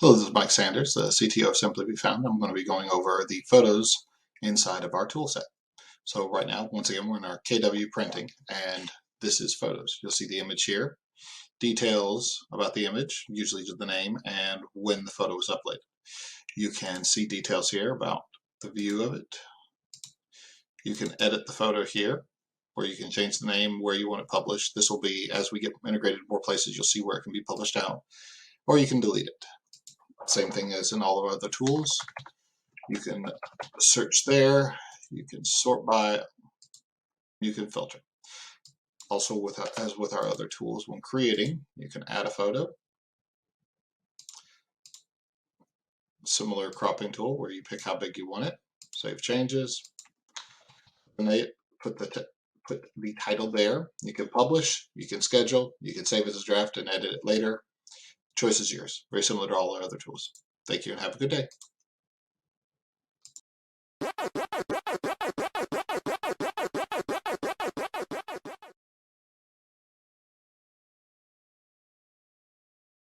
Hello, this is Mike Sanders, the CTO of Simply Be Found. I'm going to be going over the photos inside of our toolset. So right now, once again, we're in our KW printing, and this is photos. You'll see the image here, details about the image, usually just the name and when the photo was uploaded. You can see details here about the view of it. You can edit the photo here, or you can change the name where you want it published. This will be, as we get integrated in more places, you'll see where it can be published out, or you can delete it. Same thing as in all of our other tools. You can search there, you can sort by, you can filter. Also, as with our other tools, when creating, you can add a photo. Similar cropping tool where you pick how big you want it. Save changes. And they put the title there. You can publish, you can schedule, you can save as a draft and edit it later. Choice is yours. Very similar to all our other tools. Thank you and have a good day.